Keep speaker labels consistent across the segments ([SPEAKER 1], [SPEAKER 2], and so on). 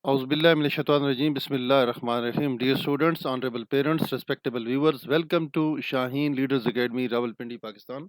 [SPEAKER 1] Auzu billahi minash shaitanir rajim. Bismillahir Rahmanir Rahim. Dear students, honorable parents, respectable viewers, welcome to Shaheen Leaders Academy, Rawalpindi, Pakistan.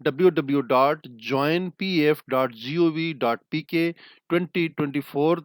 [SPEAKER 1] www.joinpf.gov.pk 2024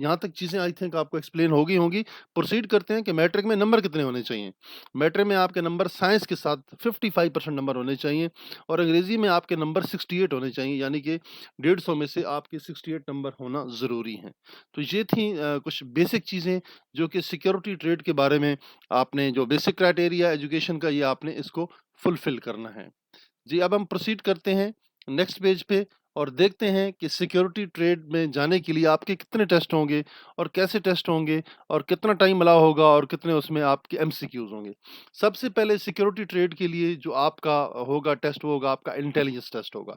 [SPEAKER 1] یہاں تک چیزیں I think آپ کو explain ہوگی ہوں گی۔ Proceed کرتے ہیں کہ میٹرک میں نمبر کتنے ہونے چاہیے۔ میٹرک میں آپ کے نمبر سائنس کے ساتھ 55% نمبر ہونے چاہیے، اور انگریزی میں آپ کے نمبر 68 ہونے چاہیے، یعنی کہ 150 میں سے آپ کے 68 نمبر ہونا ضروری ہیں۔ تو یہ تھیں کچھ بیسک چیزیں جو کہ سیکیورٹی ٹریڈ کے بارے میں آپ نے جو بیسک کرائٹیریا ایجوکیشن کا، یہ آپ نے اس کو فلفل کرنا ہے۔ جی اب ہم پروسیڈ کرتے ہیں نیکسٹ پیج پہ اور دیکھتے ہیں کہ سیکیورٹی ٹریڈ میں جانے کے لیے آپ کے کتنے ٹیسٹ ہوں گے اور کیسے ٹیسٹ ہوں گے اور کتنا ٹائم الاؤ ہوگا اور کتنے اس میں آپ کے ایم سی کیوز ہوں گے۔ سب سے پہلے سیکیورٹی ٹریڈ کے لیے جو آپ کا ہوگا ٹیسٹ، وہ ہوگا آپ کا انٹیلیجنس ٹیسٹ ہوگا۔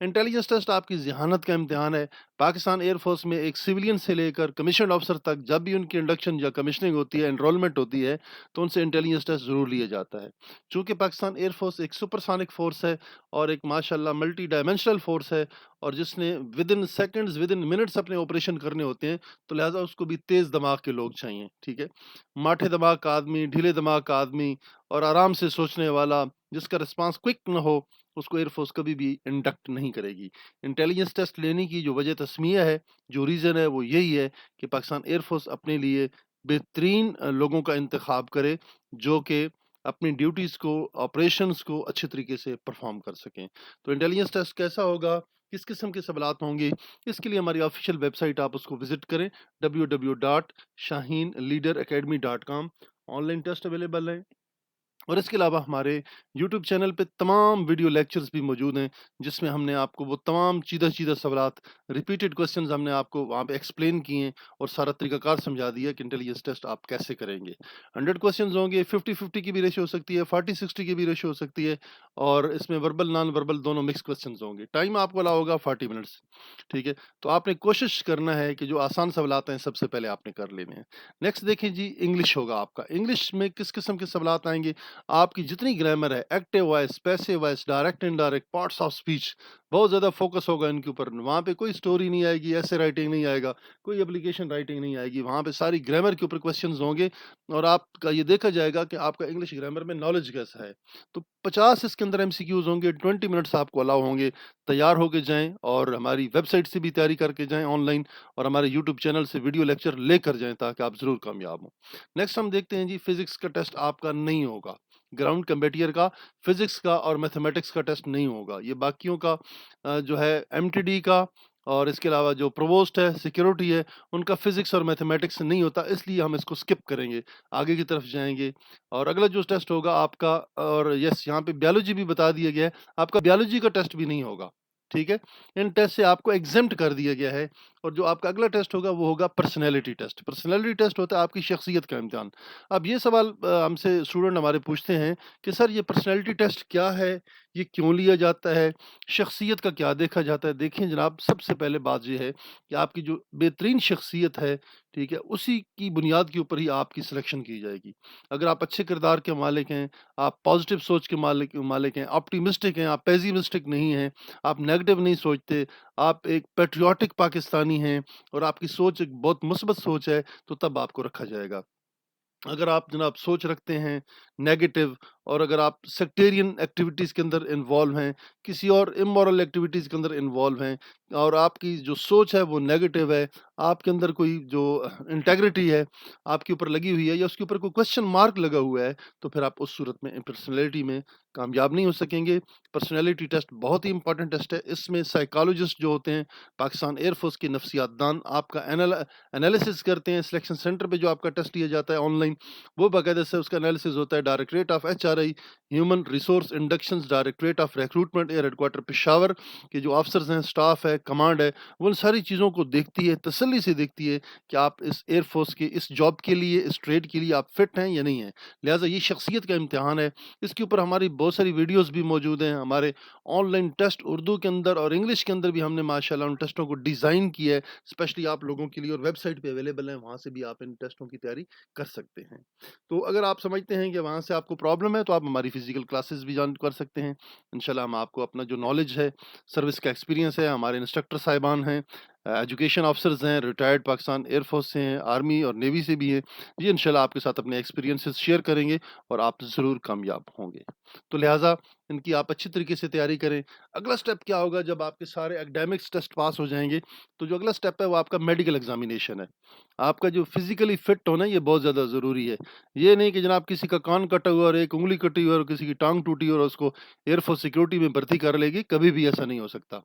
[SPEAKER 1] انٹیلیجنس ٹیسٹ آپ کی ذہانت کا امتحان ہے۔ پاکستان ایئر فورس میں ایک سویلین سے لے کر کمیشنڈ آفیسر تک جب بھی ان کی انڈکشن یا کمیشننگ ہوتی ہے، انرولمنٹ ہوتی ہے، تو ان سے انٹیلیجنس ٹیسٹ ضرور لیا جاتا ہے۔ چونکہ پاکستان ایئر فورس ایک سپر سونک فورس ہے اور ایک ماشاءاللہ ملٹی ڈائمینشنل فورس ہے، اور جس نے with in seconds with in minutes اپنے آپریشن کرنے ہوتے ہیں، تو لہٰذا اس کو بھی تیز دماغ کے لوگ چاہیے، ٹھیک ہے۔ ماٹھے دماغ کا آدمی، ڈھیلے دماغ کا آدمی اور آرام سے سوچنے والا جس کا رسپانس کوئک نہ ہو، اس کو ایئر فورس کبھی بھی انڈکٹ نہیں کرے گی۔ انٹیلیجنس ٹیسٹ لینے کی جو وجہ تسمیہ ہے، جو ریزن ہے، وہ یہی ہے کہ پاکستان ایئر فورس اپنے لیے بہترین لوگوں کا انتخاب کرے جو کہ اپنی ڈیوٹیز کو، آپریشنز کو اچھے طریقے سے پرفارم کر سکیں۔ تو انٹیلیجنس ٹیسٹ کیسا ہوگا، کس قسم کے سوالات ہوں گے، اس کے لیے ہماری آفیشیل ویب سائٹ آپ اس کو وزٹ کریں www.shahinleaderacademy.com۔ On line test available ہیں، اور اس کے علاوہ ہمارے یوٹیوب چینل پہ تمام ویڈیو لیکچرز بھی موجود ہیں، جس میں ہم نے آپ کو وہ تمام چیدہ سوالات، ریپیٹڈ کوسچنز ہم نے آپ کو وہاں پہ ایکسپلین کیے ہیں اور سارا طریقہ کار سمجھا دیا کہ انٹیلیجنس ٹیسٹ آپ کیسے کریں گے۔ 100 کوسچنز ہوں گے، 50-50 کی بھی ریشو ہو سکتی ہے، 40-60 کی بھی ریشو ہو سکتی ہے، اور اس میں وربل نان وربل دونوں مکس کوسچنز ہوں گے۔ ٹائم آپ کو الاؤ ہوگا 40 منٹس، ٹھیک ہے۔ تو آپ نے کوشش کرنا ہے کہ جو آسان سوالات ہیں سب سے پہلے آپ نے کر لینے ہیں۔ نیکسٹ دیکھیں جی، انگلش ہوگا آپ کا۔ انگلش میں کس قسم کے سوالات آئیں گے؟ آپ کی جتنی گرامر ہے، active voice, passive voice, direct indirect, parts of speech, بہت زیادہ فوکس ہوگا ان کے اوپر۔ وہاں پہ کوئی سٹوری نہیں آئے گی، ایسے رائٹنگ نہیں آئے گا، کوئی اپلیکیشن رائٹنگ نہیں آئے گی، وہاں پہ ساری گرامر کے اوپر کوسچنز ہوں گے، اور آپ کا یہ دیکھا جائے گا کہ آپ کا انگلش گرامر میں نالج کیسا ہے۔ تو 50 اس کے اندر ایم سی کیوز ہوں گے، 20 منٹس آپ کو الاؤ ہوں گے۔ تیار ہو کے جائیں اور ہماری ویب سائٹ سے بھی تیاری کر کے جائیں آن لائن، اور ہمارے یوٹیوب چینل سے ویڈیو لیکچر لے کر جائیں تاکہ آپ ضرور کامیاب ہوں۔ نیکسٹ ہم دیکھتے ہیں جی، فزکس کا ٹیسٹ آپ کا نہیں ہوگا، گراؤنڈ کمبیٹیئر کا فزکس کا اور میتھمیٹکس کا ٹیسٹ نہیں ہوگا۔ یہ باقیوں کا جو ہے ایم ٹی ڈی کا، اور اس کے علاوہ جو پرووسٹ ہے، سیکیورٹی ہے، ان کا فزکس اور میتھمیٹکس نہیں ہوتا، اس لیے ہم اس کو سکپ کریں گے، آگے کی طرف جائیں گے۔ اور اگلا جو ٹیسٹ ہوگا آپ کا، اور یس یہاں پہ بیولوجی بھی بتا دیا گیا ہے، آپ کا بیولوجی کا ٹیسٹ بھی نہیں ہوگا، ٹھیک ہے۔ ان ٹیسٹ سے آپ کو ایگزمپٹ کر دیا گیا ہے۔ اور جو آپ کا اگلا ٹیسٹ ہوگا وہ ہوگا پرسنالٹی ٹیسٹ۔ پرسنالٹی ٹیسٹ ہوتا ہے آپ کی شخصیت کا امتحان۔ اب یہ سوال ہم سے اسٹوڈنٹ ہمارے پوچھتے ہیں کہ سر یہ پرسنالٹی ٹیسٹ کیا ہے، یہ کیوں لیا جاتا ہے، شخصیت کا کیا دیکھا جاتا ہے؟ دیکھیں جناب، سب سے پہلے بات یہ ہے کہ آپ کی جو بہترین شخصیت ہے، ٹھیک ہے، اسی کی بنیاد کے اوپر ہی آپ کی سلیکشن کی جائے گی۔ اگر آپ اچھے کردار کے مالک ہیں، آپ پازیٹیو سوچ کے مالک ہیں، آپٹیمسٹک ہیں، آپ پیسیمسٹک نہیں ہیں، آپ نیگیٹو نہیں سوچتے، آپ ایک پیٹریوٹک پاکستانی ہیں، اور آپ کی سوچ ایک بہت مثبت سوچ ہے، تو تب آپ کو رکھا جائے گا۔ اگر آپ جناب سوچ رکھتے ہیں نیگیٹو، اور اگر آپ سیکٹیرین ایکٹیویٹیز کے اندر انوالو ہیں، کسی اور امورل ایکٹیویٹیز کے اندر انوالو ہیں، اور آپ کی جو سوچ ہے وہ نیگیٹو ہے، آپ کے اندر کوئی جو انٹیگریٹی ہے آپ کے اوپر لگی ہوئی ہے، یا اس کے اوپر کوئی کوشچن مارک لگا ہوا ہے، تو پھر آپ اس صورت میں پرسنالٹی میں کامیاب نہیں ہو سکیں گے۔ پرسنالٹی ٹیسٹ بہت ہی امپورٹنٹ ٹیسٹ ہے۔ اس میں سائیکالوجسٹ جو ہوتے ہیں، پاکستان ایئر فورس کے نفسیات دان، آپ کا انالیسس کرتے ہیں۔ سلیکشن سینٹر پہ جو آپ کا ٹیسٹ لیا جاتا ہے آن لائن، وہ باقاعدہ سے اس کا انالیسس ہوتا ہے۔ Directorate of H R I human resource inductions, directorate of recruitment air headquarters Peshawar کے جو آفسرز ہیں، سٹاف ہے، کمانڈ ہے، وہ ان ساری چیزوں کو دیکھتی ہے، تسلی سے دیکھتی ہے کہ آپ اس ایئر فورس کے اس جاب کے لیے، اس ٹریڈ کے لیے آپ فٹ ہیں یا نہیں ہیں۔ لہٰذا یہ شخصیت کا امتحان ہے۔ اس کے اوپر ہماری بہت ساری ویڈیوز بھی موجود ہیں، ہمارے آن لائن ٹیسٹ اردو کے اندر اور انگلش کے اندر بھی ہم نے ماشاءاللہ ان ٹیسٹوں کو ڈیزائن کیا ہے اسپیشلی آپ لوگوں کے لیے، اور ویب سائٹ پہ اویلیبل ہیں، وہاں سے بھی آپ ان ٹیسٹوں کی تیاری کر سکتے ہیں۔ تو اگر آپ سمجھتے ہیں کہ وہاں سے آپ کو پرابلم ہے، تو آپ ہماری فزیکل کلاسز بھی جوائن کر سکتے ہیں۔ انشاءاللہ ہم آپ کو اپنا جو نالج ہے، سروس کا ایکسپیرینس ہے، ہمارے انسٹرکٹر صاحبان ہیں، ایجوکیشن آفسرز ہیں، ریٹائرڈ پاکستان ایئر فورس سے ہیں، آرمی اور نیوی سے بھی ہیں، یہ انشاءاللہ آپ کے ساتھ اپنے ایکسپیرینسز شیئر کریں گے اور آپ ضرور کامیاب ہوں گے۔ تو لہٰذا ان کی آپ اچھی طریقے سے تیاری کریں۔ اگلا سٹیپ کیا ہوگا جب آپ کے سارے اکیڈمکس ٹیسٹ پاس ہو جائیں گے، تو جو اگلا سٹیپ ہے وہ آپ کا میڈیکل ایگزامینیشن ہے۔ آپ کا جو فزیکلی فٹ ہونا یہ بہت زیادہ ضروری ہے۔ یہ نہیں کہ جناب کسی کا کان کٹا ہوا اور ایک انگلی کٹی ہوئی اور کسی کی ٹانگ ٹوٹی اور اس کو ایئر فورس سیکورٹی میں بھرتی کر لے گی، کبھی بھی ایسا نہیں ہو سکتا۔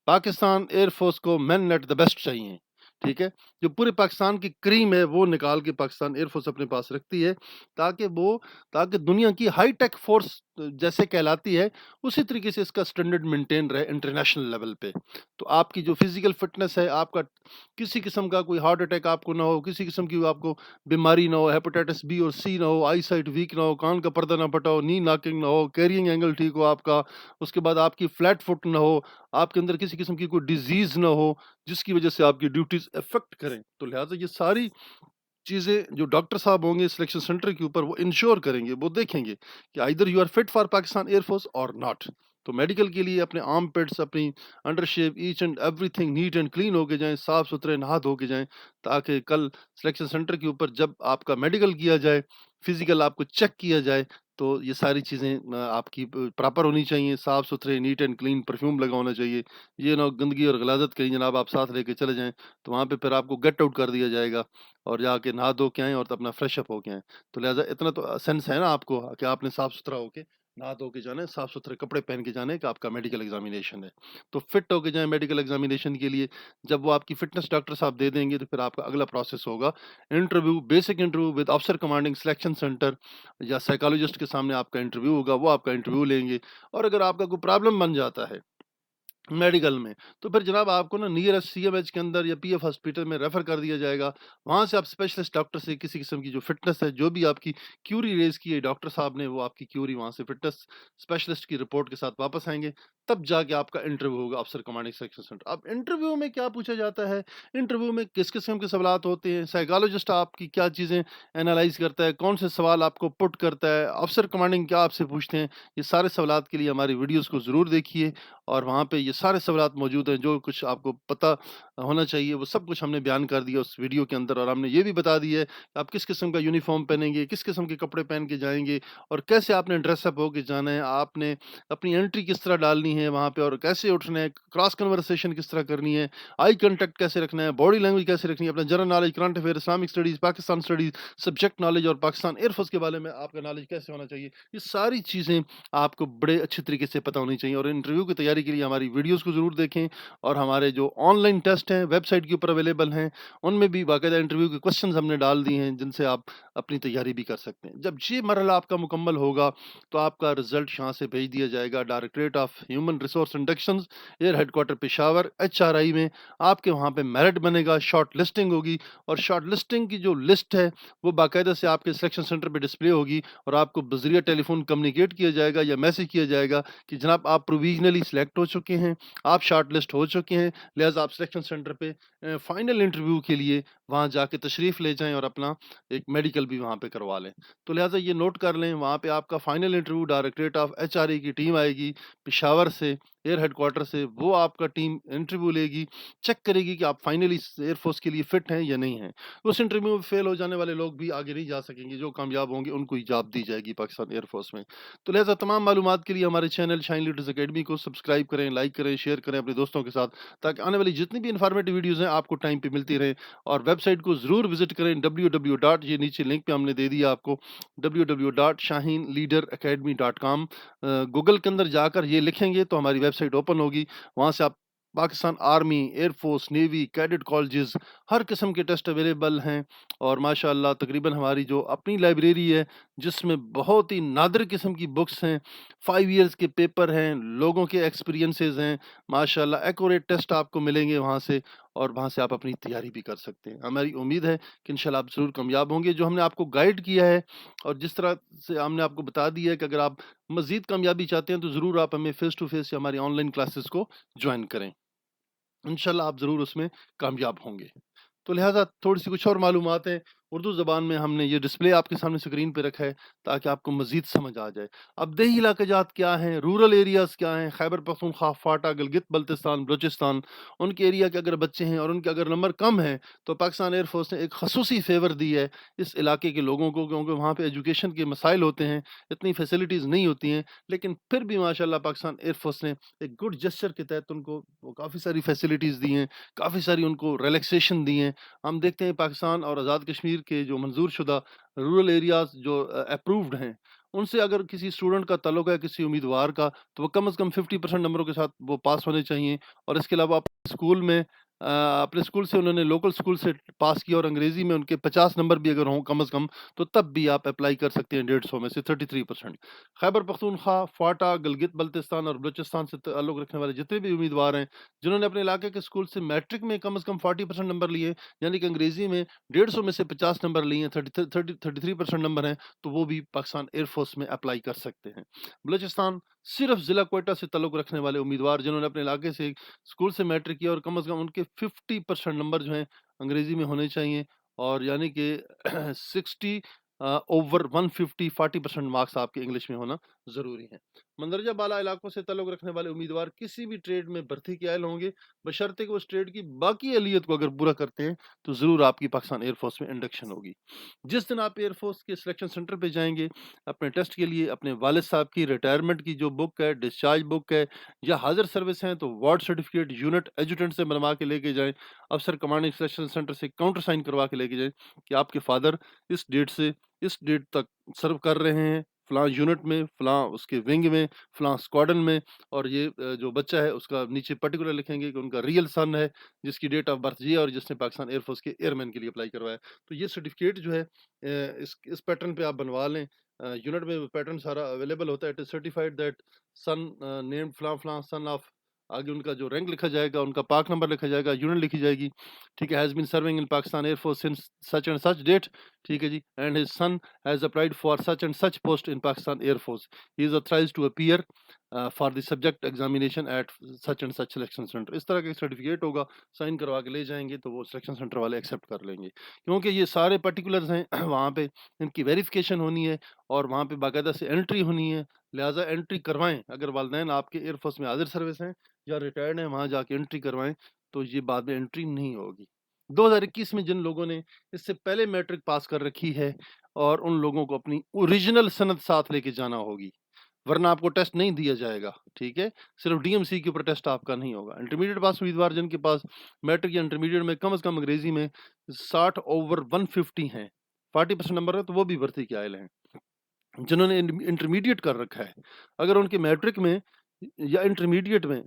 [SPEAKER 1] پاکستان ایئر فورس کو مین ایٹ دا بیسٹ چاہیے، ٹھیک ہے؟ جو پورے پاکستان کی کریم ہے وہ نکال کے پاکستان ایئر فورس اپنے پاس رکھتی ہے، تاکہ دنیا کی ہائی ٹیک فورس جیسے کہلاتی ہے اسی طریقے سے اس کا سٹینڈرڈ مینٹین رہے انٹرنیشنل لیول پہ۔ تو آپ کی جو فزیکل فٹنس ہے، آپ کا کسی قسم کا کوئی ہارٹ اٹیک آپ کو نہ ہو، کسی قسم کی آپ کو بیماری نہ ہو، ہیپاٹائٹس بی اور سی نہ ہو، آئی سائٹ ویک نہ ہو، کان کا پردہ نہ پھٹا ہو، نی ناکنگ نہ ہو، کیرینگ اینگل ٹھیک ہو آپ کا، اس کے بعد آپ کی فلیٹ فٹ نہ ہو، آپ کے اندر کسی قسم کی کوئی ڈیزیز نہ ہو جس کی وجہ سے آپ کی ڈیوٹیز افیکٹ کریں۔ تو لہٰذا یہ ساری چیزیں جو ڈاکٹر صاحب ہوں گے سلیکشن سینٹر کے اوپر وہ انشور کریں گے، وہ دیکھیں گے کہ either you are fit for Pakistan air force اور ناٹ۔ تو میڈیکل کے لیے اپنے آرم پیڈس، اپنی under shape, each and everything neat and clean ہو کے جائیں، صاف ستھرے نہا دھو کے جائیں، تاکہ کل سلیکشن سینٹر کے اوپر جب آپ کا میڈیکل کیا جائے، فزیکل آپ کو چیک کیا جائے، تو یہ ساری چیزیں آپ کی پراپر ہونی چاہیے، صاف ستھرے، نیٹ اینڈ کلین، پرفیوم لگا ہونا چاہیے۔ یہ نہ گندگی اور غلاظت کہیں جناب آپ ساتھ لے کے چلے جائیں تو وہاں پہ پھر آپ کو گیٹ آؤٹ کر دیا جائے گا اور جا کے نہا دھو کے آئیں اور اپنا فریش اپ ہو کے آئیں۔ تو لہٰذا اتنا تو سینس ہے نا آپ کو کہ آپ نے صاف ستھرا ہو کے نہا دھو کے جانا ہے، صاف ستھرے کپڑے پہن کے جانا ہے کہ آپ کا میڈیکل ایگزامینیشن ہے۔ تو فٹ ہو کے جائیں میڈیکل ایگزامینیشن کے لیے۔ جب وہ آپ کی فٹنس ڈاکٹر صاحب دے دیں گے تو پھر آپ کا اگلا پروسیس ہوگا انٹرویو، بیسک انٹرویو ود افسر کمانڈنگ سلیکشن سینٹر، یا سائیکالوجسٹ کے سامنے آپ کا انٹرویو ہوگا، وہ آپ کا انٹرویو لیں گے۔ اور اگر آپ کا کوئی پرابلم بن جاتا ہے میڈیکل میں تو پھر جناب آپ کو نا نیئرسٹ سی ایم ایچ کے اندر یا پی ایف ہاسپٹل میں ریفر کر دیا جائے گا۔ وہاں سے آپ اسپیشلسٹ ڈاکٹر سے کسی قسم کی جو فٹنس ہے، جو بھی آپ کی کیوری ریز کی ہے ڈاکٹر صاحب نے، وہ آپ کی کیوری وہاں سے فٹنس اسپیشلسٹ کی رپورٹ کے ساتھ واپس آئیں گے، تب جا کے آپ کا انٹرویو ہوگا افسر کمانڈنگ سیکشن سینٹر۔ اب انٹرویو میں کیا پوچھا جاتا ہے، انٹرویو میں کس قسم کے سوالات ہوتے ہیں، سائیکالوجسٹ آپ کی کیا چیزیں انالائز کرتا ہے، کون سے سوال آپ کو پٹ کرتا ہے، افسر کمانڈنگ کیا آپ سے پوچھتے ہیں، یہ سارے سوالات کے لیے ہماری ویڈیوز کو ضرور دیکھیے، اور وہاں پہ یہ سارے سوالات موجود ہیں، جو کچھ آپ کو پتہ ہونا چاہیے وہ سب کچھ ہم نے بیان کر دیا اس ویڈیو کے اندر، اور ہم نے یہ بھی بتا دیا ہے کہ آپ کس قسم کا یونیفارم پہنیں گے، کس قسم کے کپڑے پہن کے جائیں گے، اور کیسے آپ نے ڈریس اپ ہو کے جانا ہے، آپ نے اپنی انٹری کس طرح ڈالنی ہے وہاں پہ، اور کیسے اٹھنا ہے، کراس کنورسیشن کس طرح کرنی ہے، آئی کنٹیکٹ کیسے رکھنا ہے، باڈی لینگویج کیسے رکھنی ہے، اپنا general knowledge, current affair, Islamic studies, Pakistan studies, subject knowledge, اور پاکستان ایئر فورس کے بارے میں آپ کا نالج کیسے ہونا چاہیے، یہ ساری چیزیں آپ کو بڑے اچھے طریقے سے پتہ ہونی چاہیے۔ اور انٹرویو کی تیاری کے لیے ہماری ویڈیوز کو ضرور دیکھیں، اور ہمارے جو آن لائن ٹیسٹ ہیں ویب سائٹ کے اوپر اویلیبل ہیں، ان میں بھی باقاعدہ انٹرویو کے کوشچنز ہم نے ڈال دی ہیں جن سے آپ اپنی تیاری بھی کر سکتے ہیں۔ جب یہ مرحلہ آپ کا مکمل ہوگا تو آپ کا رزلٹ یہاں سے بھیج دیا جائے گا directorate of human resource inductions, air headquarters Peshawar, H R I میں۔ آپ کے وہاں پہ میرٹ بنے گا، شارٹ لسٹنگ ہوگی، اور شارٹ لسٹنگ کی جو لسٹ ہے وہ باقاعدہ سے آپ کے سلیکشن سینٹر پہ ڈسپلے ہوگی، اور آپ کو بذریعہ ٹیلی فون کمیونیکیٹ کیا جائے گا یا میسج کیا جائے گا کہ جناب آپ پروویژنلی سلیکٹ ہو چکے ہیں، آپ شارٹ لسٹ ہو چکے ہیں، لہٰذا آپ سلیکشن سینٹر پہ فائنل انٹرویو کے لیے وہاں جا کے تشریف لے جائیں اور اپنا ایک میڈیکل بھی وہاں پہ کروا لیں۔ تو لہٰذا یہ نوٹ کر لیں، وہاں پہ آپ کا final interview directorate of H R E کی ٹیم آئے گی پشاور سے، ایئر ہیڈ کوارٹر سے، وہ آپ کا ٹیم انٹرویو لے گی، چیک کرے گی کہ آپ فائنلی ایئر فورس کے لیے فٹ ہیں یا نہیں ہیں۔ اس انٹرویو میں فیل ہو جانے والے لوگ بھی آگے نہیں جا سکیں گے، جو کامیاب ہوں گے ان کو ایجاب دی جائے گی پاکستان ایئر فورس میں۔ تو لہٰذا تمام معلومات کے لیے ہمارے چینل شائن لیڈرز اکیڈمی کو سبسکرائب کریں، لائک کریں، شیئر کریں اپنے دوستوں کے ساتھ، تاکہ آنے والی جتنی بھی انفارمیٹیو ویڈیوز ہیں آپ کو ٹائم پہ ملتی رہیں۔ اور ویب سائٹ کو ضرور وزٹ کریں www. یہ نیچے لنک پہ ہم نے دے دیا آپ کو www.shahinleaderacademy.com۔ گوگل کے اندر جا کر یہ لکھیں گے تو ہماری ویب سائٹ اوپن ہوگی، وہاں سے آپ Pakistan army, air force, navy, cadet colleges, ہر قسم کے ٹیسٹ اویلیبل ہیں۔ اور ماشاءاللہ تقریباً ہماری جو اپنی لائبریری ہے جس میں بہت ہی نادر قسم کی بکس ہیں، 5 ایئرز کے پیپر ہیں، لوگوں کے ایکسپیرینسز ہیں، ماشاءاللہ ایکوریٹ ٹیسٹ آپ کو ملیں گے وہاں سے، اور وہاں سے آپ اپنی تیاری بھی کر سکتے ہیں۔ ہماری امید ہے کہ انشاءاللہ آپ ضرور کامیاب ہوں گے۔ جو ہم نے آپ کو گائیڈ کیا ہے اور جس طرح سے ہم نے آپ کو بتا دیا ہے کہ اگر آپ مزید کامیابی چاہتے ہیں تو ضرور آپ ہمیں فیس ٹو فیس یا ہماری آن لائن کلاسز کو جوائن کریں، انشاءاللہ آپ ضرور اس میں کامیاب ہوں گے۔ تو لہٰذا تھوڑی سی کچھ اور معلومات ہیں اردو زبان میں ہم نے یہ ڈسپلے آپ کے سامنے اسکرین پہ رکھا ہے تاکہ آپ کو مزید سمجھ آ جائے۔ اب دیہی علاقے جات کیا ہیں، رورل ایریاز کیا ہیں، خیبر پختونخوا، فاٹا، گلگت بلتستان، بلوچستان، ان کے ایریا کے اگر بچے ہیں اور ان کے اگر نمبر کم ہیں تو پاکستان ایئر فورس نے ایک خصوصی فیور دی ہے اس علاقے کے لوگوں کو، کیونکہ وہاں پہ ایجوکیشن کے مسائل ہوتے ہیں، اتنی فیسلٹیز نہیں ہوتی ہیں، لیکن پھر بھی ماشاءاللہ پاکستان ایئر فورس نے ایک گڈ جسچر کے تحت ان کو وہ کافی ساری فیسلٹیز دی ہیں، کافی ساری ان کو ریلیکسیشن دی ہیں۔ ہم دیکھتے ہیں پاکستان اور آزاد کشمیر کے جو منظور شدہ رورل ایریاز جو اپرووڈ ہیں، ان سے اگر کسی اسٹوڈنٹ کا تعلق ہے، کسی امیدوار کا، تو وہ کم از کم 50% نمبروں کے ساتھ وہ پاس ہونے چاہیے۔ اور اس کے علاوہ اپنے اسکول میں اپنے اسکول سے انہوں نے لوکل اسکول سے پاس کیا اور انگریزی میں ان کے 50 نمبر بھی اگر ہوں کم از کم، تو تب بھی آپ اپلائی کر سکتے ہیں 150 میں سے 33%۔ خیبر پختونخوا، فاٹا، گلگت بلتستان اور بلوچستان سے تعلق رکھنے والے جتنے بھی امیدوار ہیں جنہوں نے اپنے علاقے کے اسکول سے میٹرک میں کم از کم 40% نمبر لیے، یعنی کہ انگریزی میں 150 میں سے 50 نمبر لیے ہیں، 33% نمبر ہیں، تو وہ بھی پاکستان ایئر فورس میں اپلائی کر سکتے ہیں۔ بلوچستان، صرف ضلع کوئٹہ سے تعلق رکھنے والے امیدوار جنہوں نے اپنے علاقے سے اسکول سے میٹرک کیا اور کم از کم ان کے 50% نمبر جو ہیں انگریزی میں ہونے چاہیے، اور یعنی کہ 60 اوور 150 40% مارکس آپ کے انگلش میں ہونا ضروری ہیں۔ مندرجہ بالا علاقوں سے تعلق رکھنے والے امیدوار کسی بھی ٹریڈ میں بھرتی کے قائل ہوں گے، بشرطے کہ اس ٹریڈ کی باقی اہلیت کو اگر پورا کرتے ہیں تو ضرور آپ کی پاکستان ایئر فورس میں انڈکشن ہوگی۔ جس دن آپ ایئر فورس کے سلیکشن سینٹر پہ جائیں گے اپنے ٹیسٹ کے لیے، اپنے والد صاحب کی ریٹائرمنٹ کی جو بک ہے، ڈسچارج بک ہے، یا حاضر سروس ہیں تو وارڈ سرٹیفکیٹ یونٹ ایجوٹنٹ سے بنوا کے لے کے جائیں، افسر کمانڈنگ سلیکشن سینٹر سے کاؤنٹر سائن کروا کے لے کے جائیں کہ آپ کے فادر اس ڈیٹ سے اس ڈیٹ تک سرو کر رہے ہیں فلاں یونٹ میں، فلاں اس کے ونگ میں، فلاں اسکواڈن میں، اور یہ جو بچہ ہے اس کا نیچے پرٹیکولر لکھیں گے کہ ان کا ریئل سن ہے جس کی ڈیٹ آف برتھ یہ ہے اور جس نے پاکستان ایئر فورس کے ایئر مین کے لیے اپلائی کروایا۔ تو یہ سرٹیفکیٹ جو ہے اس پیٹرن پہ آپ بنوا لیں۔ یونٹ میں پیٹرن سارا اویلیبل ہوتا ہے۔ اٹ از سرٹیفائڈ دیٹ سن نیم فلاں فلاں سن آف، آگے ان کا جو رینک لکھا جائے گا، ان کا پاک نمبر لکھا جائے گا، یونٹ لکھی جائے گی، ٹھیک ہے، has been serving in Pakistan air force since such and such date, ٹھیک ہے جی، and his son has applied for such and such post in Pakistan Air Force. He is authorized to appear for the subject examination at such and such selection center. اس طرح کا ایک certificate ہوگا، sign کروا کے لے جائیں گے تو وہ سلیکشن سینٹر والے ایکسیپٹ کر لیں گے، کیونکہ یہ سارے پرٹیکولرز ہیں وہاں پہ ان کی ویریفیکیشن ہونی ہے اور وہاں پہ باقاعدہ سے انٹری ہونی ہے، لہٰذا انٹری کروائیں۔ اگر والدین آپ کے ایئر فورس میں حاضر سروس ہیں یا ریٹائرڈ ہیں، وہاں جا کے انٹری کروائیں تو یہ بعد میں انٹری نہیں ہوگی۔ 2021 میں جن لوگوں نے اس سے پہلے میٹرک پاس کر رکھی ہے اور ان لوگوں کو اپنی اوریجنل سند ساتھ لے کے جانا ہوگی، ورنہ آپ کو ٹیسٹ نہیں دیا جائے گا، ٹھیک ہے، صرف ڈی ایم سی کے اوپر ٹیسٹ آپ کا نہیں ہوگا۔ انٹرمیڈیٹ پاس امیدوار جن کے پاس میٹرک یا انٹرمیڈیٹ میں کم از کم انگریزی میں 60 اوور 150 ہیں، 40% نمبر ہے، تو وہ بھی بھرتی کے قائل ہیں۔ جنہوں نے انٹرمیڈیٹ کر رکھا ہے، اگر ان کے میٹرک میں یا انٹرمیڈیٹ میں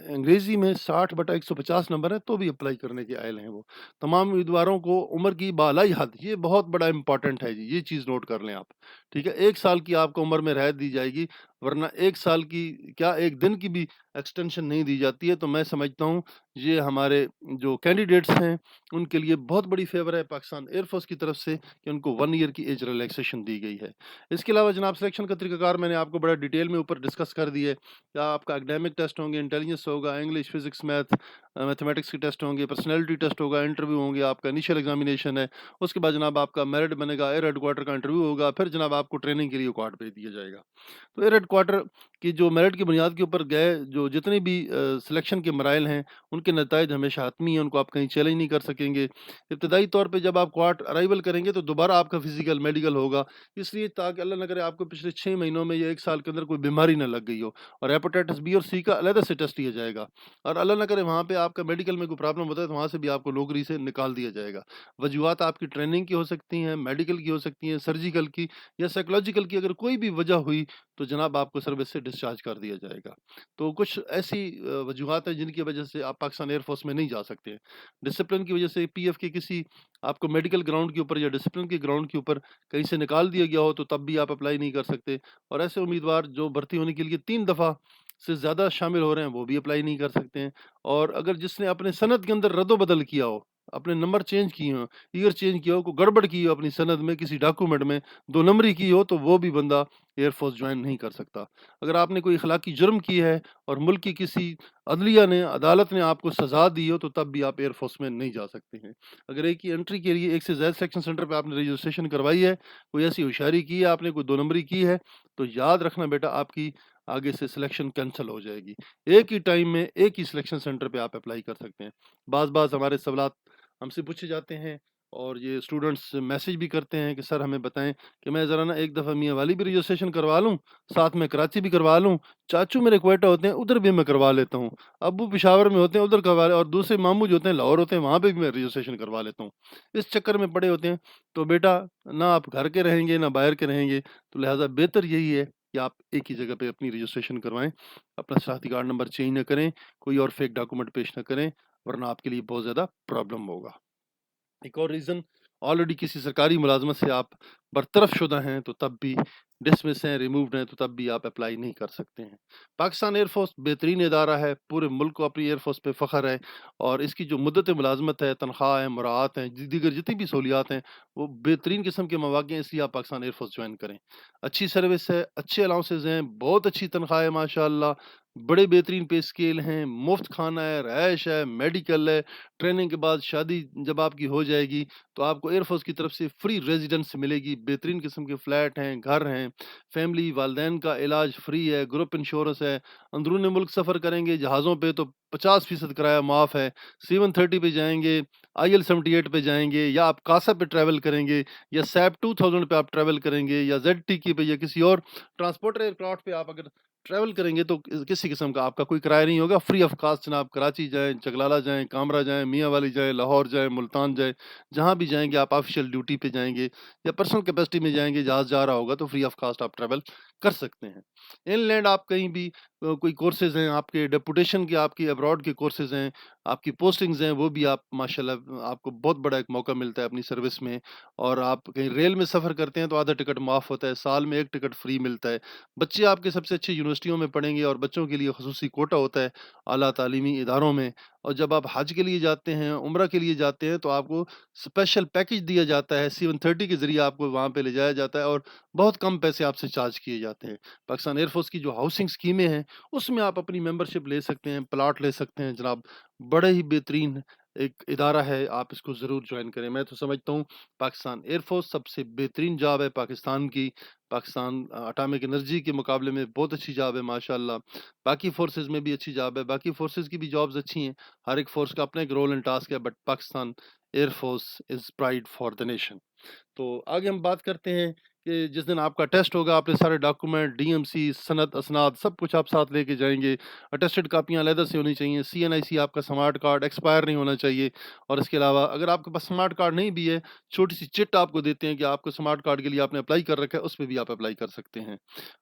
[SPEAKER 1] انگریزی میں 60/150 نمبر ہے تو بھی اپلائی کرنے کے قائل ہیں۔ وہ تمام امیدواروں کو عمر کی بالائی حد، یہ بہت بڑا امپورٹنٹ ہے جی، یہ چیز نوٹ کر لیں آپ، ٹھیک ہے، 1 سال کی آپ کو عمر میں رعایت دی جائے گی، ورنہ 1 سال کی کیا 1 دن کی بھی ایکسٹینشن نہیں دی جاتی ہے۔ تو میں سمجھتا ہوں یہ ہمارے جو کینڈیڈیٹس ہیں ان کے لیے بہت بڑی فیور ہے پاکستان ایئر فورس کی طرف سے کہ ان کو 1 ایئر کی ایج ریلیکسیشن دی گئی ہے۔ اس کے علاوہ جناب سلیکشن کا طریقہ کار میں نے آپ کو بڑا ڈیٹیل میں اوپر ڈسکس کر دی ہے، کیا آپ کا اکیڈیمک ٹیسٹ ہوں گے، انٹیلیجنس ہوگا، انگلش، فزکس، میتھمیٹکس کے ٹیسٹ ہوں گے، پرسنالٹی ٹیسٹ ہوگا، انٹرویو ہوں گے، آپ کا انیشیل ایگزامینیشن ہے، اس کے بعد جناب آپ کا میرٹ بنے گا، ایئر ہیڈ کوارٹر کا انٹرویو ہوگا، پھر جناب آپ کو ٹریننگ کے لیے کوارٹر بھیج دیا جائے گا۔ تو ایئر ہیڈ کوارٹر کی جو میرٹ کی بنیاد کے اوپر گئے جو جتنے بھی سلیکشن کے مراحل ہیں ان کے نتائج ہمیشہ حتمی ہیں، ان کو آپ کہیں چیلنج نہیں کر سکیں گے۔ ابتدائی طور پہ جب آپ کوارٹر ارائیول کریں گے تو دوبارہ آپ کا فزیکل میڈیکل ہوگا، اس لیے تاکہ اللہ نہ کرے آپ کو پچھلے 6 مہینوں میں یا 1 سال کے اندر کوئی بیماری نہ لگ گئی ہو، اور ہیپاٹائٹس بی اور سی کا علیحدہ سے ٹیسٹ لیا جائے گا، اور اللہ نہ کرے وہاں پہ آپ کا میڈیکل میں کوئی پرابلم ہوتا ہے تو وہاں سے بھی آپ کو نوکری سے نکال دیا جائے گا۔ وجوہات آپ کی ٹریننگ کی ہو سکتی ہیں، میڈیکل کی ہو سکتی ہیں، سرجیکل کی یا سائیکولوجیکل کی، اگر کوئی بھی وجہ ہوئی تو جناب آپ کو سروس سے ڈسچارج کر دیا جائے گا۔ تو کچھ ایسی وجوہات ہیں جن کی وجہ سے آپ پاکستان ایئر فورس میں نہیں جا سکتے ہیں۔ ڈسپلن کی وجہ سے پی ایف کے کسی آپ کو میڈیکل گراؤنڈ کے اوپر یا ڈسپلن کے گراؤنڈ کے اوپر کہیں سے نکال دیا گیا ہو تو تب بھی آپ اپلائی نہیں کر سکتے، اور ایسے امیدوار جو بھرتی ہونے کے لیے 3 دفعہ سے زیادہ شامل ہو رہے ہیں وہ بھی اپلائی نہیں کر سکتے ہیں، اور اگر جس نے اپنے سند کے اندر رد و بدل کیا ہو، اپنے نمبر چینج کیے ہوں، ایئر چینج کیا ہو، کوئی گڑبڑ کی ہو اپنی سند میں، کسی ڈاکومنٹ میں 2 نمبری کی ہو، تو وہ بھی بندہ ایئر فورس جوائن نہیں کر سکتا۔ اگر آپ نے کوئی اخلاقی جرم کی ہے اور ملک کی کسی عدلیہ نے عدالت نے آپ کو سزا دی ہو تو تب بھی آپ ایئر فورس میں نہیں جا سکتے ہیں۔ اگر ایک ہی انٹری کے لیے ایک سے زائد سلیکشن سینٹر پہ آپ نے رجسٹریشن کروائی ہے، کوئی ایسی ہوشیاری کی ہے آپ نے، کوئی دو نمبری کی ہے، تو یاد رکھنا بیٹا آپ کی آگے سے سلیکشن کینسل ہو جائے گی۔ ایک ہی ٹائم میں ایک ہی سلیکشن سینٹر پہ آپ اپلائی کر سکتے ہیں۔ بعض ہمارے سوالات ہم سے پوچھے جاتے ہیں اور یہ اسٹوڈنٹس میسج بھی کرتے ہیں کہ سر ہمیں بتائیں کہ میں ذرا نا ایک دفعہ میاں والی بھی رجسٹریشن کروا لوں، ساتھ میں کراچی بھی کروا لوں، چاچو میرے کوئٹہ ہوتے ہیں ادھر بھی میں کروا لیتا ہوں، ابو پشاور میں ہوتے ہیں ادھر کروا لے، اور دوسرے ماموں جو ہوتے ہیں لاہور ہوتے ہیں وہاں پہ بھی میں رجسٹریشن کروا لیتا ہوں۔ اس چکر میں پڑے ہوتے ہیں تو بیٹا نہ آپ گھر کے رہیں گے نہ باہر کے رہیں گے، تو لہٰذا بہتر یہی ہے کہ آپ ایک ہی جگہ پہ اپنی رجسٹریشن کروائیں، اپنا شناختی کارڈ نمبر چینج نہ کریں، کوئی اور فیک ڈاکومنٹ پیش نہ کریں، ورنہ آپ کے لیے بہت زیادہ پرابلم ہوگا۔ ایک اور ریزن، آلریڈی کسی سرکاری ملازمت سے آپ برطرف شدہ ہیں تو تب بھی ڈسمس ہیں، ریمووڈ ہیں، تو تب بھی آپ اپلائی نہیں کر سکتے ہیں۔ پاکستان ایئر فورس بہترین ادارہ ہے، پورے ملک کو اپنی ایئر فورس پہ فخر ہے، اور اس کی جو مدت ملازمت ہے، تنخواہ ہے، مراعات ہیں، دیگر جتنی بھی سہولیات ہیں، وہ بہترین قسم کے مواقع ہیں، اس لیے آپ پاکستان ایئر فورس جوائن کریں۔ اچھی سروس ہے، اچھے الاؤنسز ہیں، بہت اچھی تنخواہ ہے ماشاءاللہ، بڑے بہترین پے اسکیل ہیں، مفت کھانا ہے، رہائش ہے، میڈیکل ہے، ٹریننگ کے بعد شادی جب آپ کی ہو جائے گی تو آپ کو ایئر فورس کی طرف سے فری ریزیڈنس ملے گی، بہترین قسم کے فلیٹ ہیں، گھر ہیں، فیملی والدین کا علاج فری ہے، گروپ انشورنس ہے، اندرون ملک سفر کریں گے جہازوں پہ تو 50% کرایہ معاف ہے، C-130 پہ جائیں گے، IL-78 پہ جائیں گے، یا آپ کاسا پہ ٹریول کریں گے، یا سیپ 2000 پہ آپ ٹریول کریں گے، یا ZTK پہ، یا کسی اور ٹرانسپورٹر ایئرکرافٹ پہ آپ اگر ٹریول کریں گے تو کسی قسم کا آپ کا کوئی کرایہ نہیں ہوگا، فری آف کاسٹ جناب۔ کراچی جائیں، چکلالہ جائیں، کامرا جائیں، میاں والی جائیں، لاہور جائیں، ملتان جائیں، جہاں بھی جائیں گے آپ آفیشیل ڈیوٹی پہ جائیں گے یا پرسنل کیپیسٹی میں جائیں گے، جہاز جا رہا ہوگا تو فری آف کاسٹ آپ ٹریول کر سکتے ہیں۔ ان لینڈ آپ کہیں بھی کوئی کورسز ہیں آپ کے ڈیپوٹیشن کے، آپ کی ابراڈ کے کورسز ہیں، آپ کی پوسٹنگز ہیں، وہ بھی آپ ماشاءاللہ آپ کو بہت بڑا ایک موقع ملتا ہے اپنی سروس میں۔ اور آپ کہیں ریل میں سفر کرتے ہیں تو آدھا ٹکٹ معاف ہوتا ہے، سال میں ایک ٹکٹ فری ملتا ہے، بچے آپ کے سب سے اچھی یونیورسٹیوں میں پڑھیں گے، اور بچوں کے لیے خصوصی کوٹا ہوتا ہے اعلیٰ تعلیمی اداروں میں۔ اور جب آپ حج کے لیے جاتے ہیں، عمرہ کے لیے جاتے ہیں، تو آپ کو اسپیشل پیکج دیا جاتا ہے، C-130 کے ذریعے آپ کو وہاں پہ لے جایا جاتا ہے، اور بہت کم پیسے آپ سے چارج کیے جاتے ہیں۔ پاکستان ایئر فورس کی جو ہاؤسنگ اسکیمیں ہیں اس میں آپ اپنی ممبرشپ لے سکتے ہیں، پلاٹ لے سکتے ہیں جناب، بڑے ہی بہترین ایک ادارہ ہے، آپ اس کو ضرور جوائن کریں۔ میں تو سمجھتا ہوں پاکستان ایئر فورس سب سے بہترین جاب ہے پاکستان کی، پاکستان اٹامک انرجی کے مقابلے میں بہت اچھی جاب ہے ماشاءاللہ، باقی فورسز میں بھی اچھی جاب ہے، باقی فورسز کی بھی جابز اچھی ہیں، ہر ایک فورس کا اپنا ایک رول اینڈ ٹاسک ہے، but Pakistan air force is pride for the nation. تو آگے ہم بات کرتے ہیں کہ جس دن آپ کا ٹیسٹ ہوگا، آپ نے سارے ڈاکومنٹ، DMC، سند اسناد سب کچھ آپ ساتھ لے کے جائیں گے، اٹیسٹڈ کاپیاں علیحدہ سے ہونی چاہیے، CNIC آپ کا سمارٹ کارڈ ایکسپائر نہیں ہونا چاہیے، اور اس کے علاوہ اگر آپ کے پاس سمارٹ کارڈ نہیں بھی ہے، چھوٹی سی چٹ آپ کو دیتے ہیں کہ آپ کو سمارٹ کارڈ کے لیے آپ نے اپلائی کر رکھا ہے، اس پہ بھی آپ اپلائی کر سکتے ہیں۔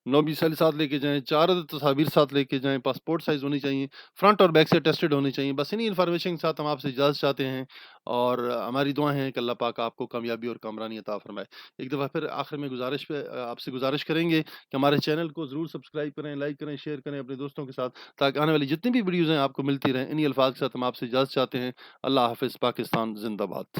[SPEAKER 1] 9 سال ساتھ لے کے جائیں، 4 عدد تصاویر ساتھ لے کے جائیں، پاسپورٹ سائز ہونی چاہیے، فرنٹ اور بیک سے ٹیسٹڈ ہونی چاہیے۔ بس انہی انفارمیشن کے ساتھ ہم آپ سے اجازت چاہتے ہیں، اور ہماری دعائیں ہیں کہ اللہ پاک آپ کو کامیابی اور کامرانی عطا فرمائے۔ ایک دفعہ پھر آخر میں گزارش پہ آپ سے گزارش کریں گے کہ ہمارے چینل کو ضرور سبسکرائب کریں، لائک کریں، شیئر کریں اپنے دوستوں کے ساتھ، تاکہ آنے والی جتنی بھی ویڈیوز ہیں آپ کو ملتی رہیں۔ انہی الفاظ کے ساتھ ہم آپ سے اجازت چاہتے ہیں۔ اللہ حافظ، پاکستان زندہ باد۔